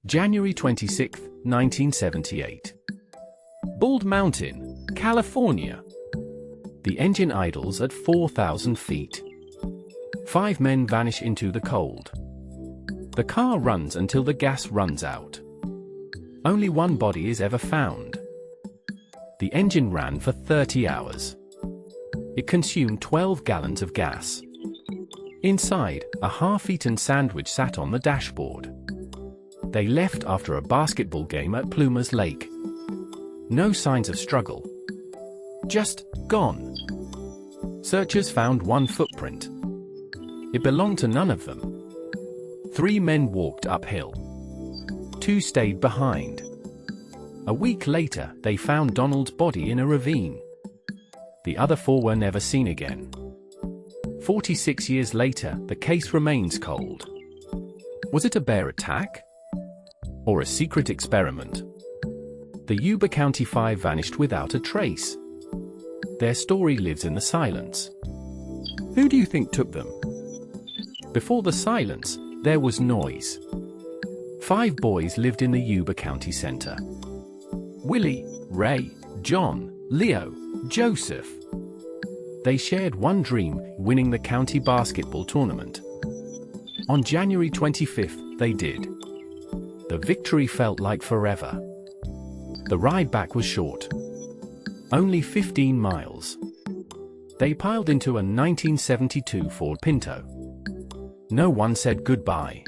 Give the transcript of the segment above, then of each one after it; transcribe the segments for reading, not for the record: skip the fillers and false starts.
January 26, 1978. Bald Mountain, California. The engine idles at 4,000 feet. 5 men vanish into the cold. The car runs until the gas runs out. Only one body is ever found. The engine ran for 30 hours. It consumed 12 gallons of gas. Inside, a half-eaten sandwich sat on the dashboard. They left after a basketball game at Plumas Lake. No signs of struggle. Just gone. Searchers found one footprint. It belonged to none of them. 3 men walked uphill. 2 stayed behind. A week later, they found Donald's body in a ravine. The other 4 were never seen again. 46 years later, the case remains cold. Was it a bear attack? Or a secret experiment? The Yuba County Five vanished without a trace. Their story lives in the silence. Who do you think took them? Before the silence, there was noise. 5 boys lived in the Yuba County Center. Willie, Ray, John, Leo, Joseph. They shared one dream, winning the county basketball tournament. On January 25th, they did. The victory felt like forever. The ride back was short. Only 15 miles. They piled into a 1972 Ford Pinto. No one said goodbye.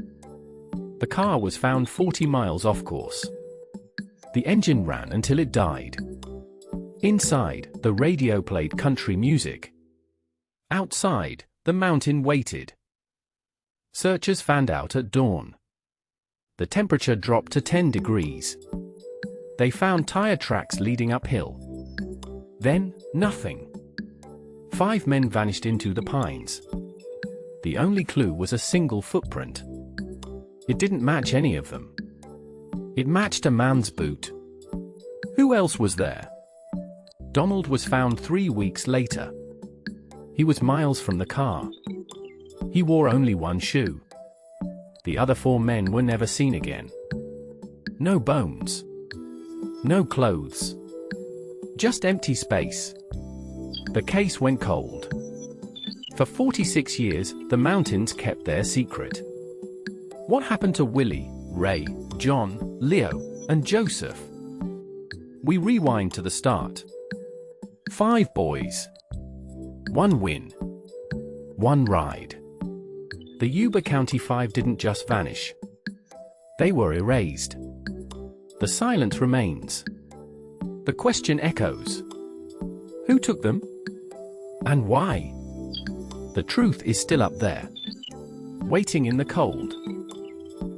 The car was found 40 miles off course. The engine ran until it died. Inside, the radio played country music. Outside, the mountain waited. Searchers found out at dawn. The temperature dropped to 10 degrees. They found tire tracks leading uphill. Then, nothing. 5 men vanished into the pines. The only clue was a single footprint. It didn't match any of them. It matched a man's boot. Who else was there? Donald was found 3 weeks later. He was miles from the car. He wore only one shoe. The other 4 men were never seen again. No bones. No clothes. Just empty space. The case went cold. For 46 years, the mountains kept their secret. What happened to Willie, Ray, John, Leo, and Joseph? We rewind to the start. 5 boys. 1 win. 1 ride. The Yuba County Five didn't just vanish. They were erased. The silence remains. The question echoes. Who took them? And why? The truth is still up there. Waiting in the cold.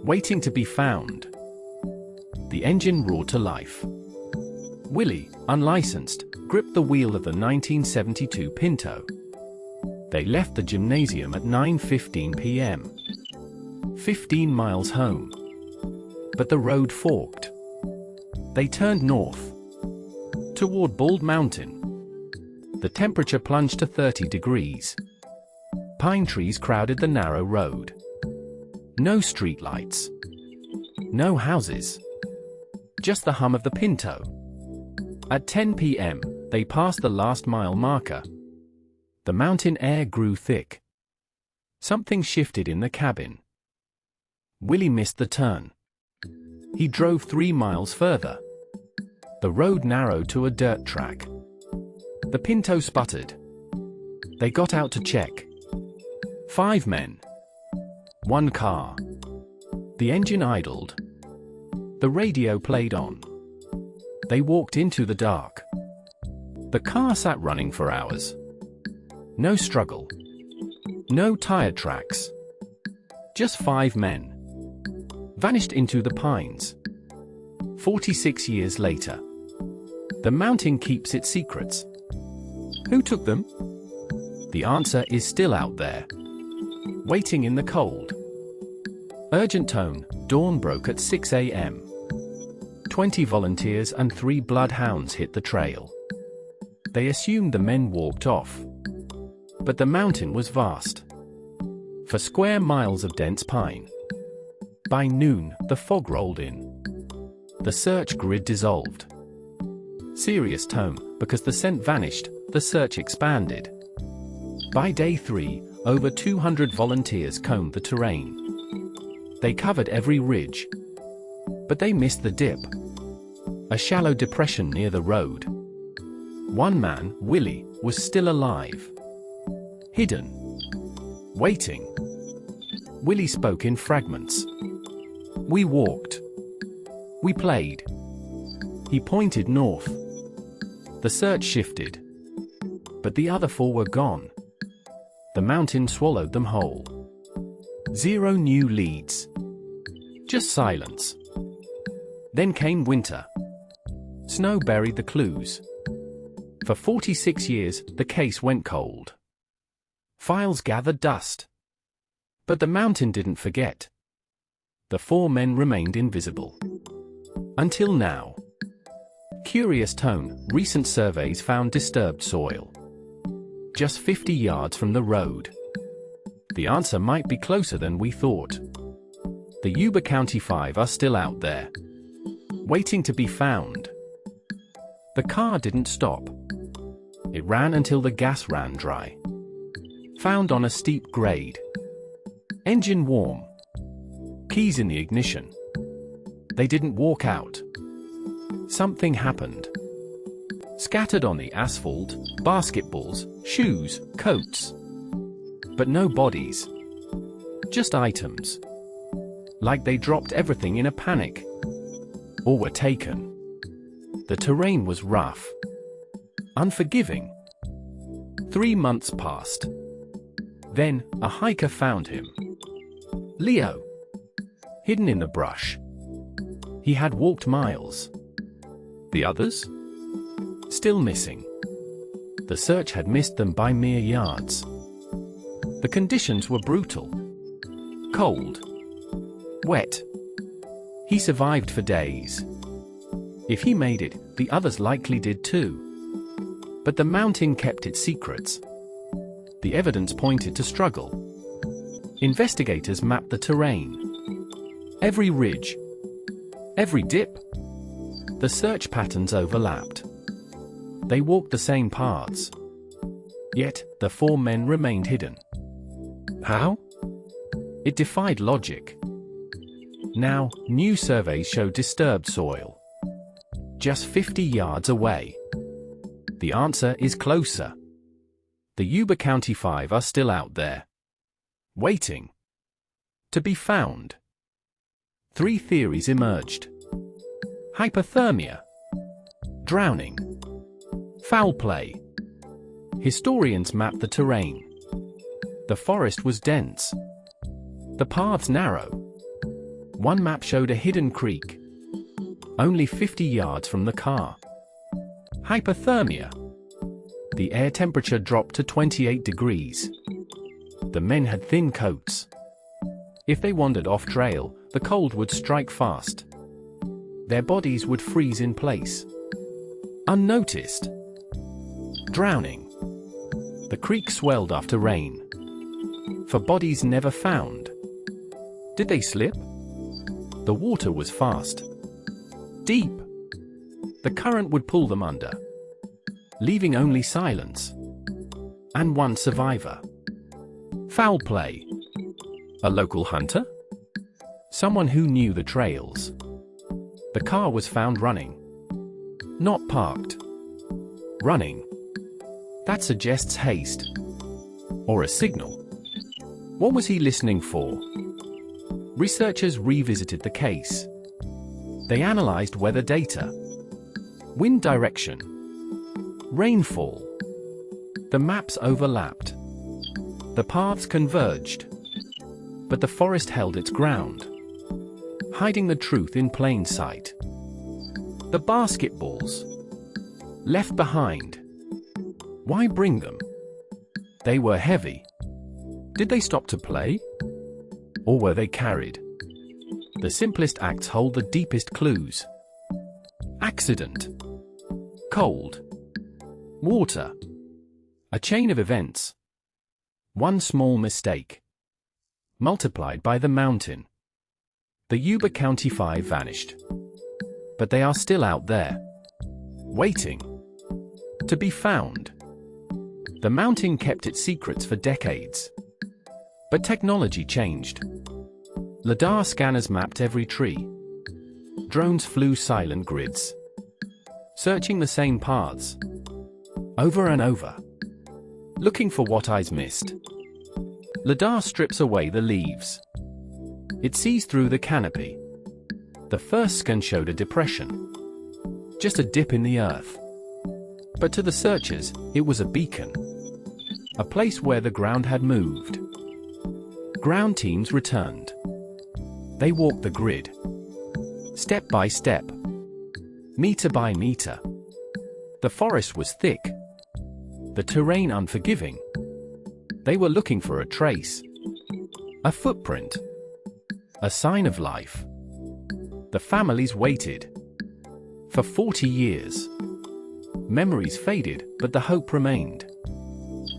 Waiting to be found. The engine roared to life. Willie, unlicensed, gripped the wheel of the 1972 Pinto. They left the gymnasium at 9:15 p.m. 15 miles home. But the road forked. They turned north. Toward Bald Mountain. The temperature plunged to 30 degrees. Pine trees crowded the narrow road. No streetlights. No houses. Just the hum of the Pinto. At 10 p.m., they passed the last mile marker. The mountain air grew thick. Something shifted in the cabin. Willie missed the turn. He drove 3 miles further. The road narrowed to a dirt track. The Pinto sputtered. They got out to check. 5 men. 1 car. The engine idled. The radio played on. They walked into the dark. The car sat running for hours. No struggle. No tire tracks. Just 5 men. Vanished into the pines. 46 years later. The mountain keeps its secrets. Who took them? The answer is still out there. Waiting in the cold. Urgent tone, dawn broke at 6 a.m. 20 volunteers and 3 bloodhounds hit the trail. They assumed the men walked off. But the mountain was vast. For square miles of dense pine. By noon, the fog rolled in. The search grid dissolved. Serious tone, because the scent vanished, the search expanded. By day 3, over 200 volunteers combed the terrain. They covered every ridge. But they missed the dip. A shallow depression near the road. One man, Willie, was still alive. Hidden. Waiting. Willie spoke in fragments. We walked. We played. He pointed north. The search shifted. But the other 4 were gone. The mountain swallowed them whole. 0 new leads. Just silence. Then came winter. Snow buried the clues. For 46 years, the case went cold. Files gathered dust. But the mountain didn't forget. The 4 men remained invisible. Until now. Curious tone, recent surveys found disturbed soil. Just 50 yards from the road. The answer might be closer than we thought. The Yuba County Five are still out there. Waiting to be found. The car didn't stop. It ran until the gas ran dry. Found on a steep grade. Engine warm. Keys in the ignition. They didn't walk out. Something happened. Scattered on the asphalt, basketballs, shoes, coats. But no bodies. Just items. Like they dropped everything in a panic. Or were taken. The terrain was rough. Unforgiving. 3 months passed. Then, a hiker found him. Leo. Hidden in the brush. He had walked miles. The others? Still missing. The search had missed them by mere yards. The conditions were brutal. Cold. Wet. He survived for days. If he made it, the others likely did too. But the mountain kept its secrets. The evidence pointed to struggle. Investigators mapped the terrain. Every ridge. Every dip. The search patterns overlapped. They walked the same paths. Yet, the 4 men remained hidden. How? It defied logic. Now, new surveys show disturbed soil. Just 50 yards away. The answer is closer. The Yuba County Five are still out there. Waiting. To be found. 3 theories emerged. Hypothermia. Drowning. Foul play. Historians mapped the terrain. The forest was dense. The paths narrow. One map showed a hidden creek. Only 50 yards from the car. Hypothermia. The air temperature dropped to 28 degrees. The men had thin coats. If they wandered off trail, the cold would strike fast. Their bodies would freeze in place. Unnoticed. Drowning. The creek swelled after rain. For bodies never found. Did they slip? The water was fast. Deep. The current would pull them under, leaving only silence. And one survivor. Foul play. A local hunter? Someone who knew the trails. The car was found running. Not parked. Running. That suggests haste. Or a signal. What was he listening for? Researchers revisited the case. They analyzed weather data. Wind direction. Rainfall. The maps overlapped. The paths converged. But the forest held its ground, hiding the truth in plain sight. The basketballs. Left behind. Why bring them? They were heavy. Did they stop to play? Or were they carried? The simplest acts hold the deepest clues. Accident. Cold. Water. A chain of events. One small mistake. Multiplied by the mountain. The Yuba County Five vanished. But they are still out there, waiting to be found. The mountain kept its secrets for decades. But technology changed. LiDAR scanners mapped every tree. Drones flew silent grids, searching the same paths, over and over, looking for what eyes missed. LiDAR strips away the leaves. It sees through the canopy. The first scan showed a depression, just a dip in the earth. But to the searchers, it was a beacon, a place where the ground had moved. Ground teams returned. They walked the grid, step by step, meter by meter. The forest was thick, the terrain unforgiving. They were looking for a trace, a footprint, a sign of life. The families waited for 40 years. Memories faded, but the hope remained.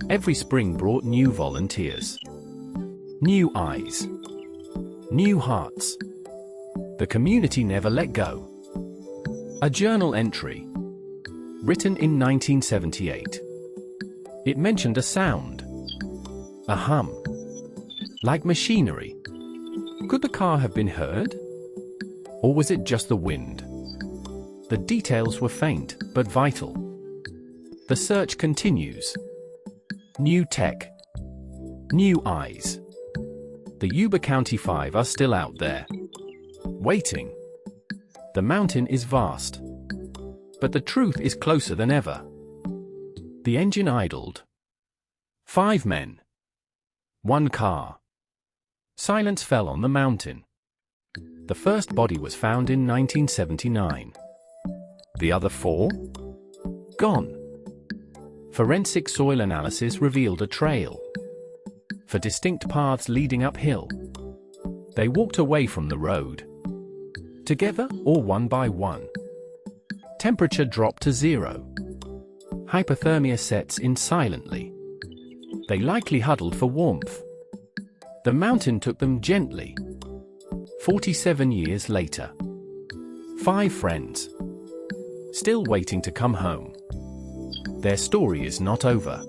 Every spring brought new volunteers, new eyes, new hearts. The community never let go. A journal entry, written in 1978. It mentioned a sound, a hum, like machinery. Could the car have been heard? Or was it just the wind? The details were faint, but vital. The search continues. New tech, new eyes. The Yuba County Five are still out there, waiting. The mountain is vast, but the truth is closer than ever. The engine idled. 5 men. 1 car. Silence fell on the mountain. The first body was found in 1979. The other 4? Gone. Forensic soil analysis revealed a trail for distinct paths leading uphill. They walked away from the road, together or one by one. Temperature dropped to 0. Hypothermia sets in silently. They likely huddled for warmth. The mountain took them gently. 47 years later. 5 friends, still waiting to come home. Their story is not over.